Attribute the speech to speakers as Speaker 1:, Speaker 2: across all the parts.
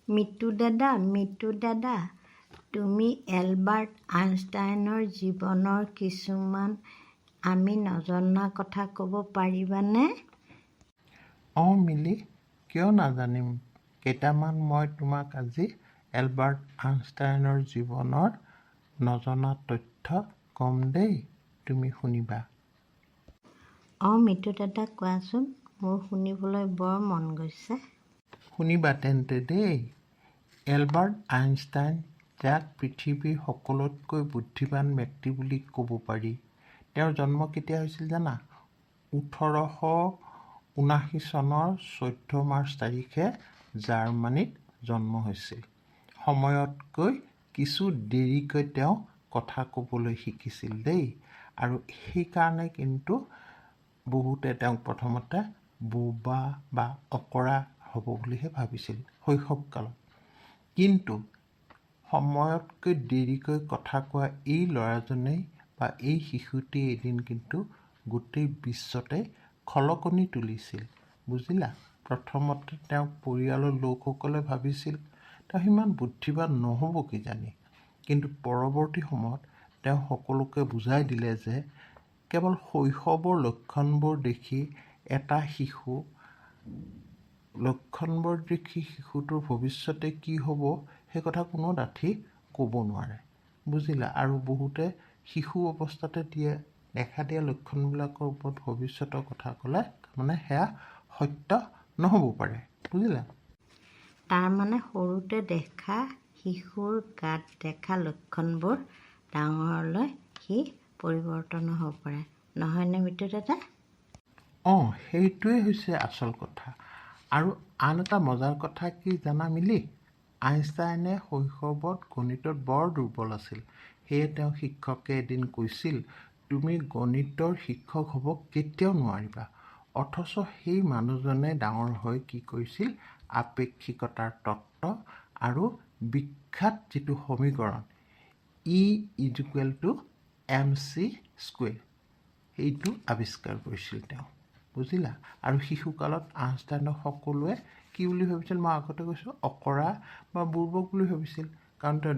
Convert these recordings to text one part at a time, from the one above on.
Speaker 1: মিতু দাদা, তুমি এলবাৰ্ট আইনষ্টাইনৰ জীৱনৰ কিছুমান আমি নজনা কথা ক'ব পাৰিবানে?
Speaker 2: মিলি, কিয় নাজানিম। কেইটামান মই তোমাক আজি এলবাৰ্ট আইনষ্টাইনৰ জীৱনৰ নজনা তথ্য ক'ম দেই, তুমি শুনিবা।
Speaker 1: মিতু দাদা, কোৱাচোন, মোৰ শুনিবলৈ বৰ মন গৈছে।
Speaker 2: শুনিবা তেন্তে দেই। এলবাৰ্ট আইনষ্টাইন, যাক পৃথিৱীৰ সকলোতকৈ বুদ্ধিমান ব্যক্তি বুলি ক'ব পাৰি। তেওঁৰ জন্ম কেতিয়া হৈছিল জানা? 1879 চনৰ 14 মাৰ্চ তাৰিখে জাৰ্মানীত জন্ম হৈছিল। সময়তকৈ কিছু দেৰিকৈ তেওঁ কথা ক'বলৈ শিকিছিল দেই, আৰু সেইকাৰণে কিন্তু বহুতে তেওঁক প্ৰথমতে বোবা বা অকৰা হ'ব বুলিহে ভাবিছিল শৈশৱকালত। কিন্তু সময়তকৈ দেৰিকৈ কথা কোৱা এই ল'ৰাজনেই বা এই শিশুটিয়ে এদিন কিন্তু গোটেই বিশ্বতে খলকনি তুলিছিল, বুজিলা। প্ৰথমতে তেওঁক পৰিয়ালৰ লোকসকলে ভাবিছিল তেওঁ সিমান বুদ্ধিমান নহ'ব কিজানি, কিন্তু পৰৱৰ্তী সময়ত তেওঁ সকলোকে বুজাই দিলে যে কেৱল শৈশৱৰ লক্ষণবোৰ দেখি এটা শিশুটোৰ ভৱিষ্যতে কি হ'ব সেই কথা কোনো ডাঠি ক'ব নোৱাৰে, বুজিলা। আৰু বহুতে শিশু অৱস্থাতে দেখা দিয়া লক্ষণবিলাকৰ ওপৰত ভৱিষ্যতৰ কথা ক'লে মানে সেয়া সত্য নহ'ব পাৰে, বুজিলা।
Speaker 1: তাৰমানে সৰুতে দেখা শিশুৰ গাত দেখা লক্ষণবোৰ ডাঙৰলৈ সি পৰিৱৰ্তন হ'ব পাৰে, নহয়নে মিতু দাদা?
Speaker 2: সেইটোৱে হৈছে আচল কথা। আৰু আন এটা মজাৰ কথা কি জানা মিলি? আইনষ্টাইনে শৈশৱত গণিতত বৰ দুৰ্বল আছিল। সেয়ে তেওঁ শিক্ষকে এদিন কৈছিল, তুমি গণিতৰ শিক্ষক হ'ব কেতিয়াও নোৱাৰিবা। অথচ সেই মানুহজনে ডাঙৰ হৈ কি কৰিছিল? আপেক্ষিকতাৰ তত্ত্ব আৰু বিখ্যাত যিটো সমীকৰণ E=mc², সেইটো আৱিষ্কাৰ কৰিছিল তেওঁ, বুজিলা। আৰু শিশুকালত আইনষ্টাইনক সকলোৱে কি বুলি ভাবিছিল? মই আগতে কৈছোঁ, অকৰা বা বুৰ্বক বুলি ভাবিছিল, কাৰণ তেওঁ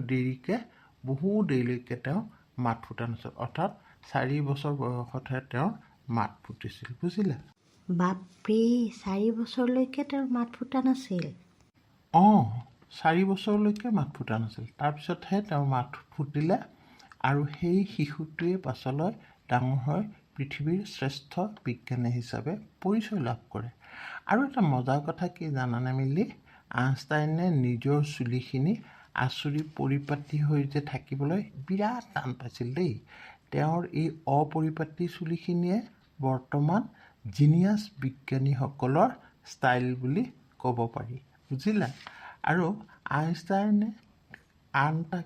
Speaker 2: বহু দেৰিলৈকে তেওঁ মাত ফুটা নাছিল। অৰ্থাৎ 4 বছৰ বয়সতহে তেওঁৰ মাত ফুটিছিল, বুজিলা।
Speaker 1: বাপৰে, 4 বছৰলৈকে তেওঁৰ মাত ফুটা নাছিল?
Speaker 2: 4 বছৰলৈকে মাত ফুটা নাছিল। তাৰপিছতহে তেওঁৰ মাত ফুটিলে, আৰু সেই শিশুটোৱে পাছলৈ ডাঙৰ হৈ পৃথিৱীৰ শ্ৰেষ্ঠ বিজ্ঞানী হিচাপে পৰিচয় লাভ কৰে। আৰু এটা মজাৰ কথা কি জানানে মিলি? আইনষ্টাইনে নিজৰ চুলিখিনি আঁচুৰি পৰিপাটি হৈ থাকিবলৈ বিৰাট টান পাইছিল দেই। তেওঁৰ এই অপৰিপাটি চুলিখিনিয়ে বৰ্তমান জিনিয়াছ বিজ্ঞানীসকলৰ ষ্টাইল বুলি ক'ব পাৰি, বুজিলা। আৰু আইনষ্টাইনে আন এটা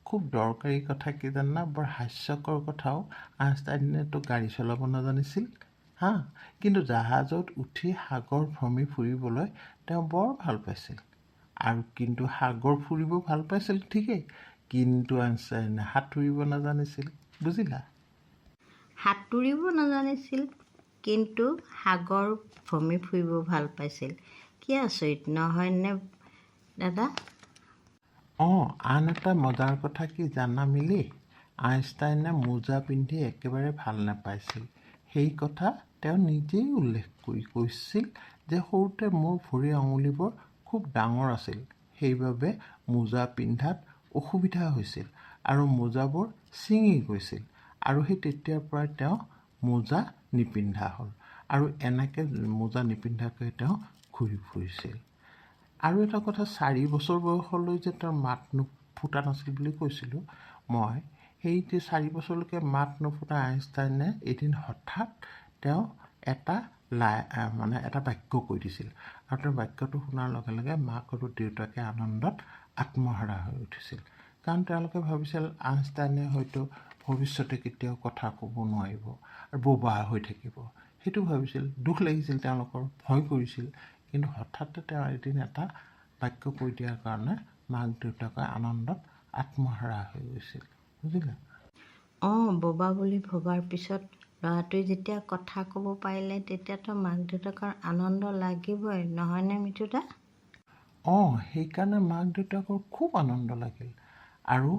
Speaker 2: খুব দৰকাৰী কথা কি জানা? বৰ হাস্যকৰ কথাও। আইনষ্টাইনেতো গাড়ী চলাব নাজানিছিল, কিন্তু জাহাজত উঠি সাগৰ ভ্ৰমি ফুৰিবলৈ তেওঁ বৰ ভাল পাইছিল। আৰু কিন্তু সাগৰ ফুৰিব ভাল পাইছিল ঠিকেই, কিন্তু আইনষ্টাইনে সাঁতুৰিব নাজানিছিল, বুজিলা।
Speaker 1: সাঁতুৰিব নাজানিছিল, কিন্তু সাগৰ ভ্ৰমি ফুৰিব ভাল পাইছিল। কি আচৰিত, নহয়নে দাদা?
Speaker 2: আন এটা মজাৰ কথা কি জানা মিলি? আইনষ্টাইনে মোজা পিন্ধি একেবাৰে ভাল নাপাইছিল। সেই কথা তেওঁ নিজেই উল্লেখ কৰি কৈছিল যে সৰুতে মোৰ ভৰিৰ আঙুলিবোৰ খুব ডাঙৰ আছিল, সেইবাবে মোজা পিন্ধাত অসুবিধা হৈছিল আৰু মোজাবোৰ ছিঙি গৈছিল। আৰু সেই তেতিয়াৰ পৰাই তেওঁ মোজা নিপিন্ধা হ'ল, আৰু এনেকৈ মোজা নিপিন্ধাকৈ তেওঁ ঘূৰি ফুৰিছিল। আৰু এটা কথা, 4 বছৰ বয়সলৈ যে তেওঁৰ মাত ফুটা নাছিল বুলি কৈছিলোঁ মই, সেই যে 4 বছৰলৈকে মাত নুফুটা আইনষ্টাইনে এদিন হঠাৎ তেওঁ এটা বাক্য কৈ দিছিল, আৰু তেওঁৰ বাক্যটো শুনাৰ লগে লগে মাক আৰু দেউতাকে আনন্দত আত্মহাৰা হৈ উঠিছিল। কাৰণ তেওঁলোকে ভাবিছিল আইনষ্টাইনে হয়তো ভৱিষ্যতে কেতিয়াও কথা ক'ব নোৱাৰিব আৰু বোবা হৈ থাকিব, সেইটো ভাবিছিল। দুখ লাগিছিল তেওঁলোকৰ, ভয় কৰিছিল। কিন্তু হঠাতে তেওঁ এদিন এটা বাক্য কৈ দিয়াৰ কাৰণে মাক দেউতাকে আনন্দত আত্মহাৰা হৈ গৈছিল, বুজিলা।
Speaker 1: বোবা বুলি ভবাৰ পিছত ল'ৰাটোৱে যেতিয়া কথা ক'ব পাৰিলে, তেতিয়াতো মাক দেউতাকৰ আনন্দ লাগিবই, নহয়নে মিতুদা?
Speaker 2: সেইকাৰণে মাক দেউতাকৰ খুব আনন্দ লাগিল আৰু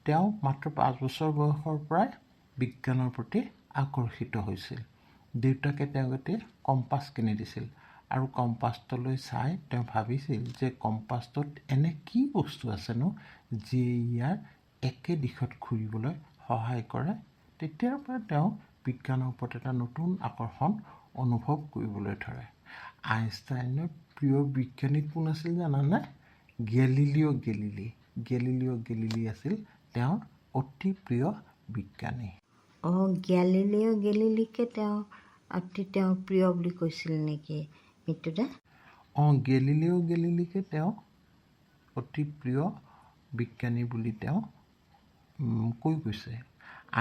Speaker 2: তেওঁ মাত্ৰ 5 বছৰ বয়সৰ পৰাই বিজ্ঞানৰ প্ৰতি আকৰ্ষিত হৈছিল। দেউতাকে তেওঁক এটি কম্পাছ কিনি দিছিল আৰু কম্পাছটোলৈ চাই তেওঁ ভাবিছিল যে কম্পাছটোত এনে কি বস্তু আছেনো যিয়ে ইয়াৰ একে দিশত ঘূৰিবলৈ সহায় কৰে। তেতিয়াৰ পৰা তেওঁ বিজ্ঞানৰ ওপৰত এটা নতুন আকৰ্ষণ অনুভৱ কৰিবলৈ ধৰে। আইনষ্টাইনৰ প্ৰিয় বিজ্ঞানী কোন আছিল জানানে? Galileo' Galilee. গেলিলিঅ' গেলিলি আছিল তেওঁৰ অতি প্ৰিয় বিজ্ঞানী।
Speaker 1: গেলিলিঅ' গেলিলিকে তেওঁৰ প্ৰিয় বুলি কৈছিল নেকি মৃত্যুদা?
Speaker 2: গেলিলিঅ' গেলিলিকে তেওঁ অতি প্ৰিয় বিজ্ঞানী বুলি তেওঁ কৈ গৈছে।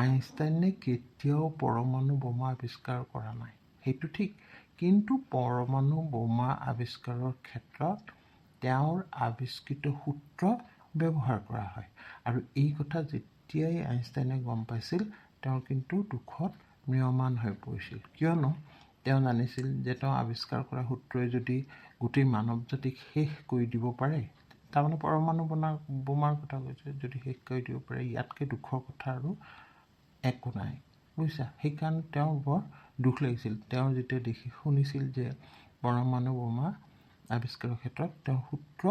Speaker 2: আইনষ্টাইনে কেতিয়াও পৰমাণু বোমা আৱিষ্কাৰ কৰা নাই, সেইটো ঠিক, কিন্তু পৰমাণু বোমা আৱিষ্কাৰৰ ক্ষেত্ৰত তেওঁৰ আৱিষ্কৃত সূত্ৰ ব্যৱহাৰ কৰা হয়। আৰু এই কথা যেতিয়াই আইনষ্টাইনে গম পাইছিল তেওঁৰ কিন্তু দুখত ম্ৰিয়মাণ হৈ পৰিছিল, কিয়নো তেওঁ জানিছিল যে তেওঁ আৱিষ্কাৰ কৰা সূত্ৰই যদি গোটেই মানৱ জাতিক শেষ কৰি দিব পাৰে, তাৰমানে পৰমাণু বোমাৰ কথা কৈছে, যদি শেষ কৰি দিব পাৰে ইয়াতকৈ দুখৰ কথা আৰু একো নাই, বুজিছা? সেইকাৰণে তেওঁৰ বৰ দুখ লাগিছিল। তেওঁ যেতিয়া শুনিছিল যে পৰমাণু বোমা আৱিষ্কাৰৰ ক্ষেত্ৰত তেওঁৰ সূত্ৰ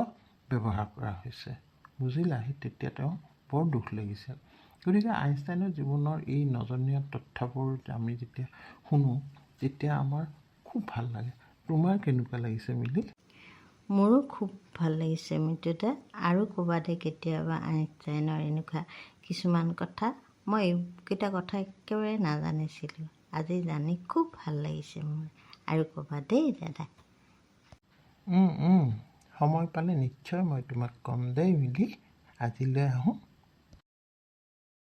Speaker 2: ব্যৱহাৰ কৰা হৈছে, বুজিলা? তেতিয়া তেওঁ বৰ দুখ লাগিছিল। গতিকে আইনষ্টাইনৰ জীৱনৰ এই নজনীয় তথ্যবোৰ আমি যেতিয়া শুনো তেতিয়া আমাৰ খুব ভাল লাগে। তোমাৰ কেনেকুৱা লাগিছে মিলি?
Speaker 1: মোৰো খুব ভাল লাগিছে মৃত্যুদা। আৰু ক'বা দে কেতিয়াবা আইনষ্টাইনৰ এনেকুৱা কিছুমান কথা, মই এইকেইটা কথা একেবাৰে নাজানিছিলোঁ, আজি জানি খুব ভাল লাগিছে মোৰ। আৰু ক'বা দেই দাদা।
Speaker 2: সময় পালে নিশ্চয় মই তোমাক ক'ম দেই মিলি। আজিলৈ আহোঁ।